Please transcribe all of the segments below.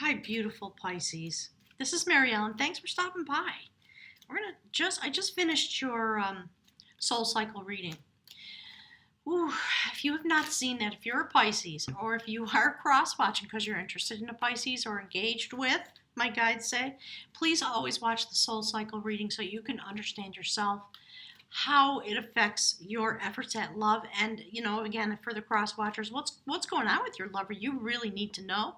Hi, beautiful Pisces. This is Mary Ellen. Thanks for stopping by. I just finished your soul cycle reading. Ooh, if you have not seen that, if you're a Pisces, or if you are cross-watching because you're interested in a Pisces or engaged with, my guides say, please always watch the soul cycle reading so you can understand yourself, how it affects your efforts at love, and again, for the cross watchers, what's going on with your lover. You really need to know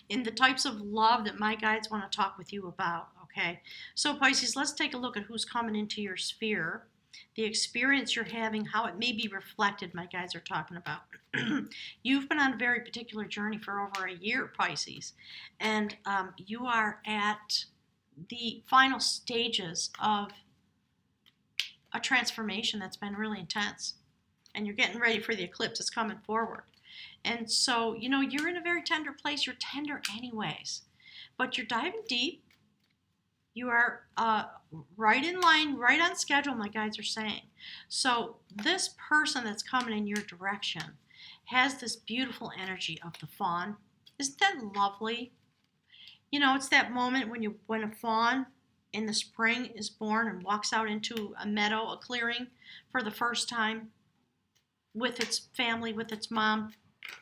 in the types of love that my guides want to talk with you about. Okay, so Pisces, let's take a look at who's coming into your sphere, the experience you're having, how it may be reflected. My guides are talking about you've been on a very particular journey for over a year, Pisces, and you are at the final stages of a transformation that's been really intense, and you're getting ready for the eclipse that's coming forward. And so you're in a very tender place. You're tender anyways, but you're diving deep. You are right in line, right on schedule, my guides are saying. So this person that's coming in your direction has this beautiful energy of the fawn. Isn't that lovely? It's that moment when a fawn in the spring is born and walks out into a meadow, a clearing, for the first time with its family, with its mom.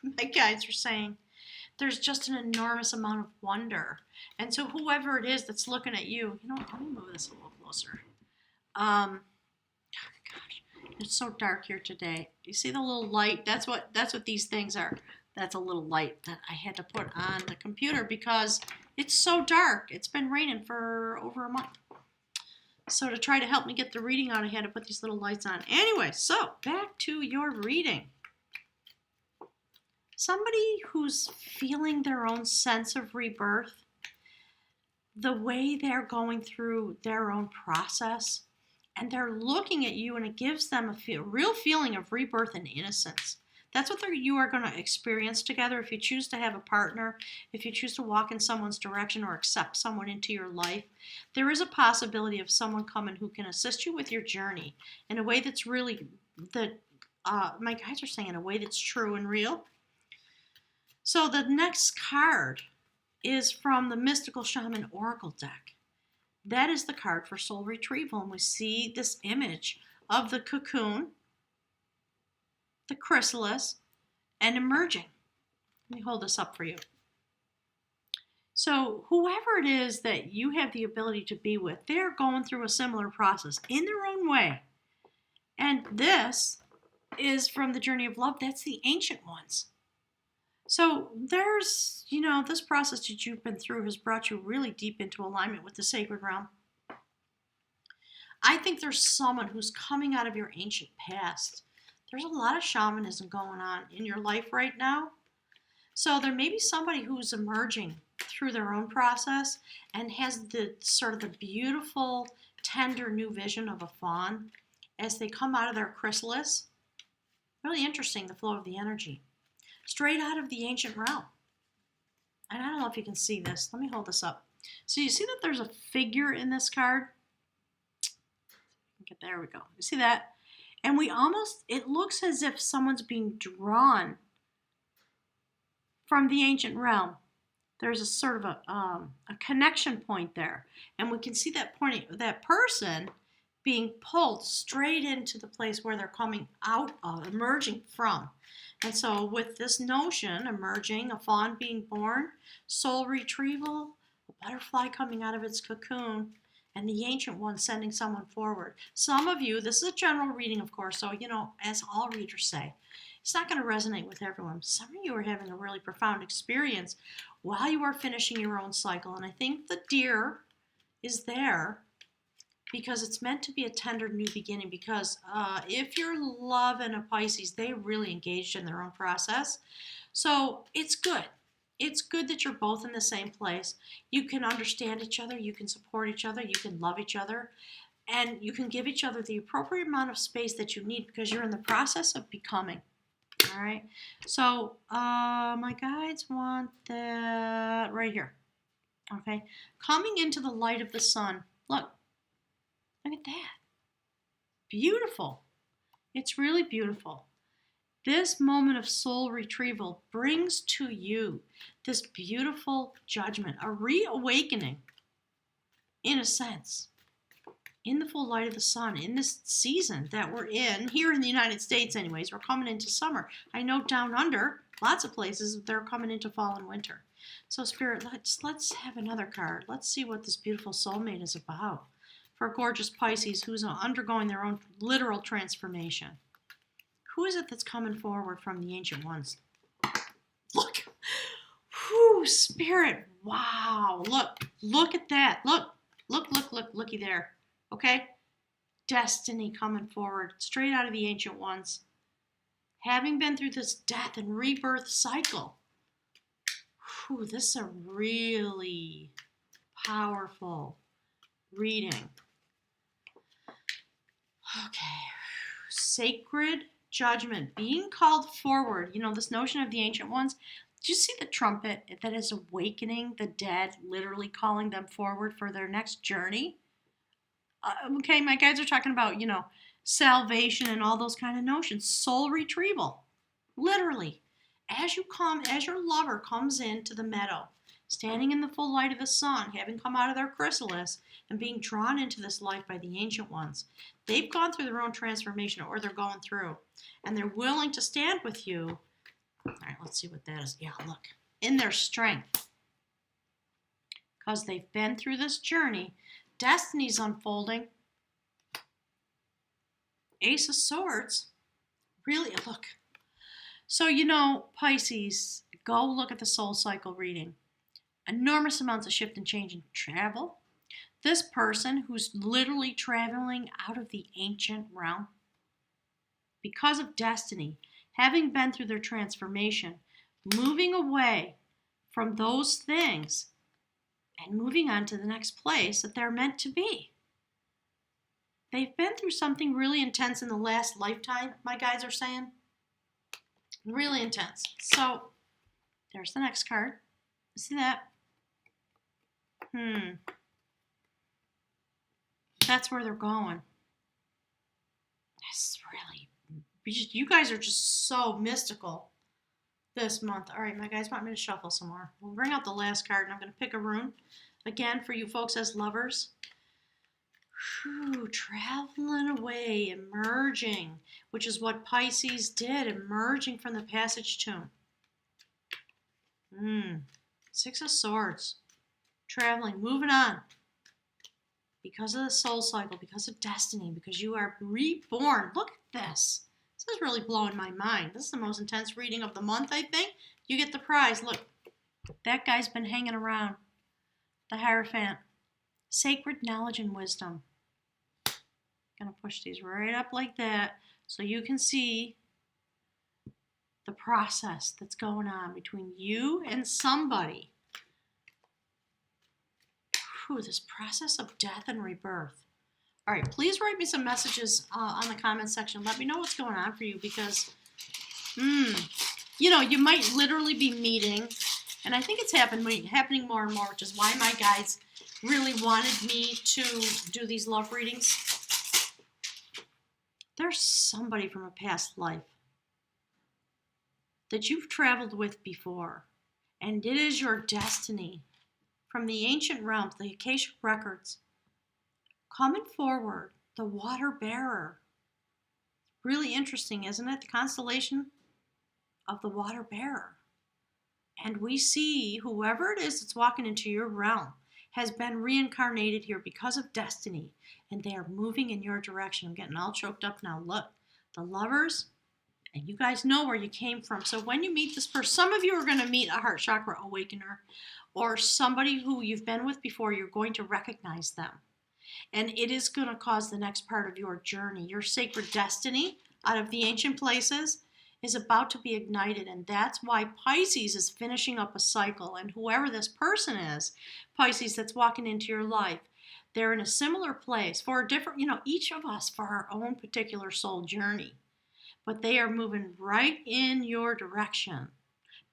My guides are saying there's just an enormous amount of wonder. And so whoever it is that's looking at you, let me move this a little closer. Gosh, it's so dark here today. You see the little light? That's what these things are. That's a little light that I had to put on the computer because it's so dark. It's been raining for over a month. So to try to help me get the reading out, I had to put these little lights on. Anyway, so back to your reading. Somebody who's feeling their own sense of rebirth, the way they're going through their own process, and they're looking at you, and it gives them a real feeling of rebirth and innocence. That's what you are going to experience together if you choose to have a partner, if you choose to walk in someone's direction or accept someone into your life. There is a possibility of someone coming who can assist you with your journey in a way that's really, my guides are saying, in a way that's true and real. So the next card is from the Mystical Shaman Oracle deck. That is the card for soul retrieval, and we see this image of the cocoon, the chrysalis, and emerging. Let me hold this up for you. So whoever it is that you have the ability to be with, they're going through a similar process in their own way. And this is from the journey of love. That's the ancient ones. So there's, this process that you've been through has brought you really deep into alignment with the sacred realm. I think there's someone who's coming out of your ancient past. There's a lot of shamanism going on in your life right now. So there may be somebody who's emerging through their own process and has the sort of the beautiful, tender new vision of a fawn as they come out of their chrysalis. Really interesting, the flow of the energy. Straight out of the ancient realm. And I don't know if you can see this. Let me hold this up. So you see that there's a figure in this card? There we go. You see that? And it looks as if someone's being drawn from the ancient realm. There's a sort of a connection point there. And we can see that person being pulled straight into the place where they're coming out of, emerging from. And so with this notion, emerging, a fawn being born, soul retrieval, a butterfly coming out of its cocoon, and the ancient one sending someone forward. Some of you, this is a general reading, of course, so, as all readers say, it's not going to resonate with everyone. Some of you are having a really profound experience while you are finishing your own cycle. And I think the deer is there because it's meant to be a tender new beginning. Because if you're loving a Pisces, they really engaged in their own process. So it's good. It's good that you're both in the same place. You can understand each other. You can support each other. You can love each other. And you can give each other the appropriate amount of space that you need because you're in the process of becoming. All right. So my guides want that right here. Okay. Coming into the light of the sun. Look at that. Beautiful. It's really beautiful. This moment of soul retrieval brings to you this beautiful judgment, a reawakening, in a sense, in the full light of the sun, in this season that we're in, here in the United States anyways. We're coming into summer. I know down under, lots of places, they're coming into fall and winter. So Spirit, let's have another card. Let's see what this beautiful soulmate is about for gorgeous Pisces who's undergoing their own literal transformation. Who is it that's coming forward from the Ancient Ones? Look. Whew, Spirit. Wow. Look at that. Looky there. Okay? Destiny coming forward, straight out of the Ancient Ones. Having been through this death and rebirth cycle. Whew, this is a really powerful reading. Okay. Sacred judgment being called forward. You know, this notion of the Ancient Ones. Did you see the trumpet that is awakening the dead, literally calling them forward for their next journey? Okay, my guides are talking about, you know, salvation and all those kind of notions. Soul retrieval. Literally. As your lover comes into the meadow, standing in the full light of the sun, having come out of their chrysalis and being drawn into this life by the Ancient Ones, they've gone through their own transformation, or they're going through, and they're willing to stand with you. All right, let's see what that is. Yeah, look. In their strength. Because they've been through this journey. Destiny's unfolding. Ace of Swords. Really, look. So, you know, Pisces, go look at the soul cycle reading. Enormous amounts of shift and change and travel. This person who's literally traveling out of the ancient realm because of destiny, having been through their transformation, moving away from those things and moving on to the next place that they're meant to be. They've been through something really intense in the last lifetime, my guides are saying. Really intense. So, there's the next card. See that? That's where they're going. That's really, you guys are just so mystical this month. All right, my guys want me to shuffle some more. We'll bring out the last card, and I'm going to pick a rune. Again, for you folks as lovers. Whew, traveling away, emerging, which is what Pisces did, emerging from the passage tomb. Six of Swords. Traveling, moving on. Because of the soul cycle, because of destiny, because you are reborn. Look at this. This is really blowing my mind. This is the most intense reading of the month, I think. You get the prize. Look, that guy's been hanging around. The Hierophant. Sacred knowledge and wisdom. Going to push these right up like that so you can see the process that's going on between you and somebody. Whew, this process of death and rebirth. All right, please write me some messages on the comment section. Let me know what's going on for you because, you know, you might literally be meeting, and I think it's happening more and more, which is why my guides really wanted me to do these love readings. There's somebody from a past life that you've traveled with before, and it is your destiny from the ancient realms, the Akashic records, coming forward, the water bearer. Really interesting, isn't it? The constellation of the water bearer. And we see whoever it is that's walking into your realm has been reincarnated here because of destiny, and they are moving in your direction. I'm getting all choked up now. Look, the lovers, and you guys know where you came from. So when you meet this person, some of you are going to meet a heart chakra awakener or somebody who you've been with before. You're going to recognize them. And it is going to cause the next part of your journey. Your sacred destiny out of the ancient places is about to be ignited. And that's why Pisces is finishing up a cycle. And whoever this person is, Pisces, that's walking into your life, they're in a similar place for a different, you know, each of us for our own particular soul journey. But they are moving right in your direction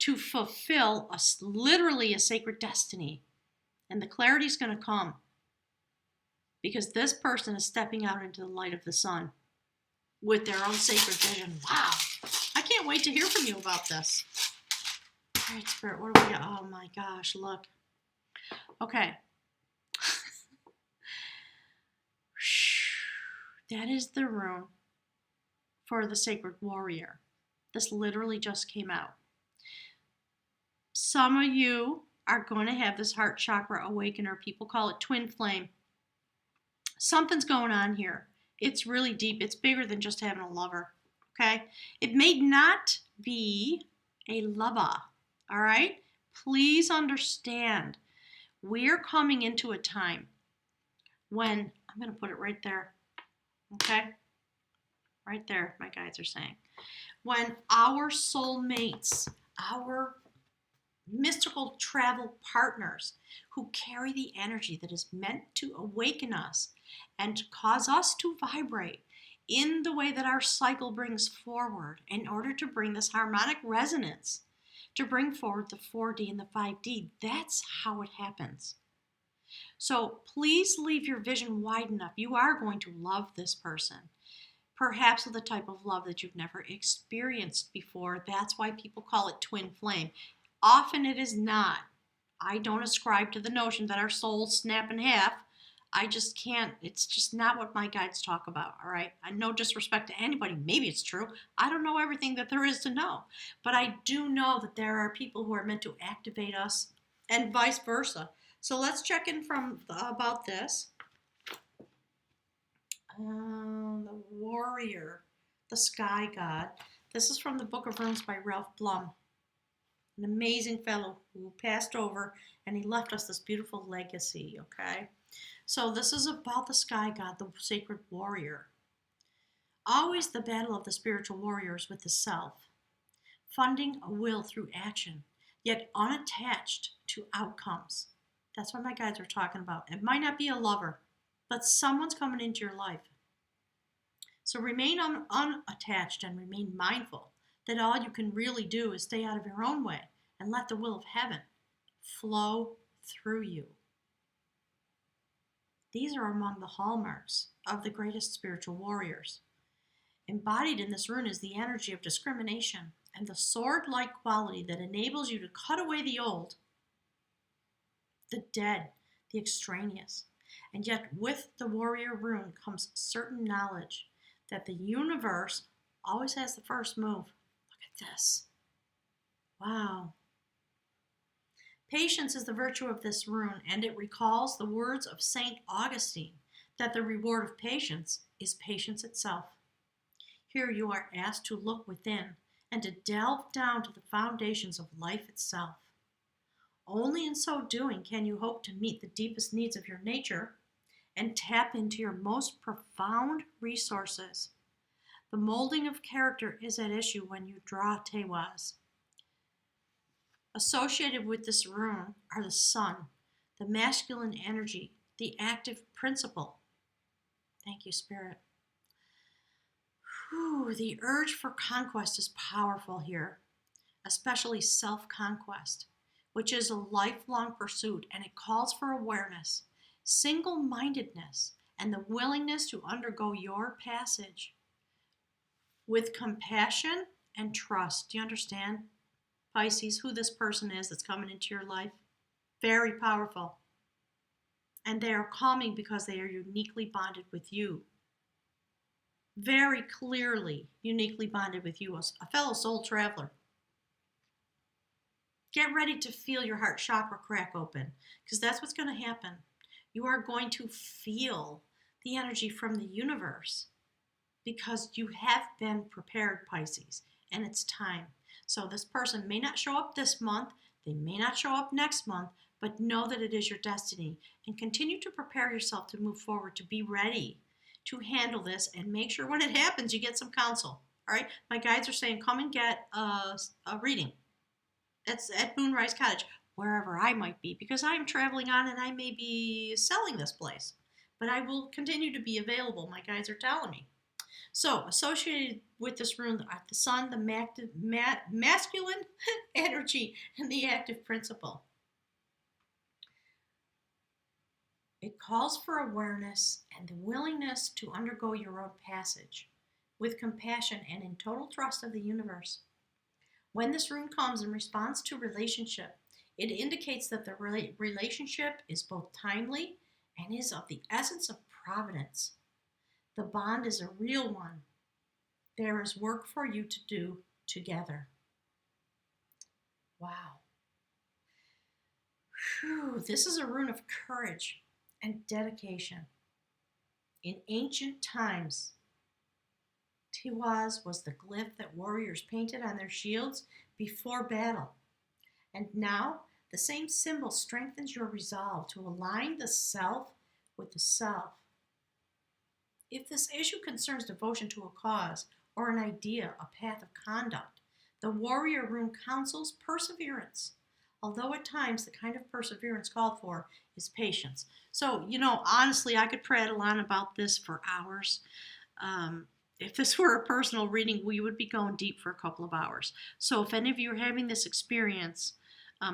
to fulfill literally a sacred destiny. And the clarity is going to come because this person is stepping out into the light of the sun with their own sacred vision. Wow. I can't wait to hear from you about this. All right, Spirit, what do we got? Oh my gosh, look. Okay. That is the rune for the Sacred Warrior. This literally just came out. Some of you are going to have this heart chakra awakener. People call it twin flame. Something's going on here. It's really deep. It's bigger than just having a lover. Okay? It may not be a lover. All right? Please understand. We're coming into a time when, I'm going to put it right there. Okay? Right there, my guides are saying. When our soulmates, our mystical travel partners who carry the energy that is meant to awaken us and to cause us to vibrate in the way that our cycle brings forward in order to bring this harmonic resonance, to bring forward the 4D and the 5D. That's how it happens. So please leave your vision wide enough. You are going to love this person. Perhaps with a type of love that you've never experienced before. That's why people call it twin flame. Often it is not. I don't ascribe to the notion that our souls snap in half. I just can't. It's just not what my guides talk about, all right? No disrespect to anybody. Maybe it's true. I don't know everything that there is to know. But I do know that there are people who are meant to activate us and vice versa. So let's check in about this. The warrior, the sky god. This is from the Book of Runes by Ralph Blum. An amazing fellow who passed over, and he left us this beautiful legacy, okay? So this is about the sky god, the sacred warrior. Always the battle of the spiritual warriors with the self, funding a will through action, yet unattached to outcomes. That's what my guides are talking about. It might not be a lover, but someone's coming into your life. So remain unattached and remain mindful that all you can really do is stay out of your own way and let the will of heaven flow through you. These are among the hallmarks of the greatest spiritual warriors. Embodied in this rune is the energy of discrimination and the sword-like quality that enables you to cut away the old, the dead, the extraneous. And yet with the warrior rune comes certain knowledge that the universe always has the first move. Look at this. Wow. Patience is the virtue of this rune, and it recalls the words of St. Augustine that the reward of patience is patience itself. Here you are asked to look within and to delve down to the foundations of life itself. Only in so doing can you hope to meet the deepest needs of your nature and tap into your most profound resources. The molding of character is at issue when you draw Tewaz. Associated with this rune are the sun, the masculine energy, the active principle. Thank you, Spirit. The urge for conquest is powerful here, especially self-conquest, which is a lifelong pursuit, and it calls for awareness, single-mindedness, and the willingness to undergo your passage with compassion and trust. Do you understand, Pisces, who this person is that's coming into your life? Very powerful. And they are calming because they are uniquely bonded with you. Very clearly uniquely bonded with you, a fellow soul traveler. Get ready to feel your heart chakra crack open, because that's what's going to happen. You are going to feel the energy from the universe because you have been prepared, Pisces, and it's time. So this person may not show up this month, they may not show up next month, but know that it is your destiny, and continue to prepare yourself to move forward, to be ready to handle this, and make sure when it happens you get some counsel. All right, my guides are saying come and get a reading. It's at Moonrise Cottage, wherever I might be, because I am traveling on and I may be selling this place, but I will continue to be available, my guides are telling me. So associated with this rune are the sun, the masculine energy, and the active principle. It calls for awareness and the willingness to undergo your own passage with compassion and in total trust of the universe. When this rune comes in response to relationship, it indicates that the relationship is both timely and is of the essence of providence. The bond is a real one. There is work for you to do together. Wow. Whew, this is a rune of courage and dedication. In ancient times, Tiwaz was the glyph that warriors painted on their shields before battle. And now, the same symbol strengthens your resolve to align the self with the self. If this issue concerns devotion to a cause or an idea, a path of conduct, the warrior rune counsels perseverance, although at times the kind of perseverance called for is patience. So, honestly, I could prattle on about this for hours. If this were a personal reading, we would be going deep for a couple of hours. So if any of you are having this experience,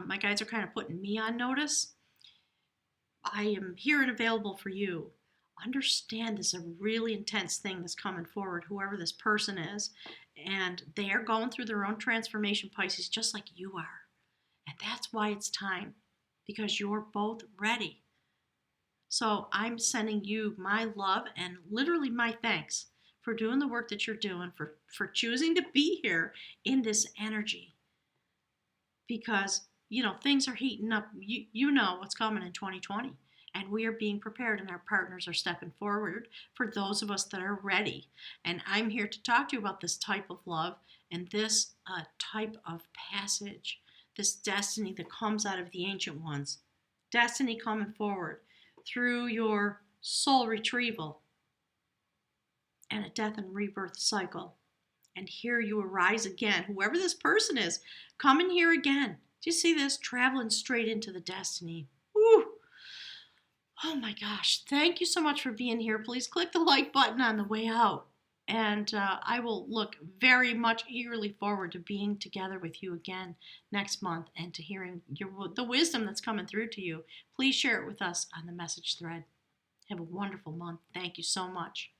my guides are kind of putting me on notice. I am here and available for you. Understand this is a really intense thing that's coming forward, whoever this person is, and they are going through their own transformation, Pisces, just like you are. And that's why it's time, because you're both ready. So I'm sending you my love and literally my thanks for doing the work that you're doing, for choosing to be here in this energy. Because, things are heating up. You know what's coming in 2020. And we are being prepared, and our partners are stepping forward for those of us that are ready. And I'm here to talk to you about this type of love and this type of passage, this destiny that comes out of the ancient ones. Destiny coming forward through your soul retrieval and a death and rebirth cycle. And here you arise again. Whoever this person is, come in here again. Do you see this? Traveling straight into the destiny. Woo! Oh my gosh. Thank you so much for being here. Please click the like button on the way out. And I will look very much eagerly forward to being together with you again next month and to hearing the wisdom that's coming through to you. Please share it with us on the message thread. Have a wonderful month. Thank you so much.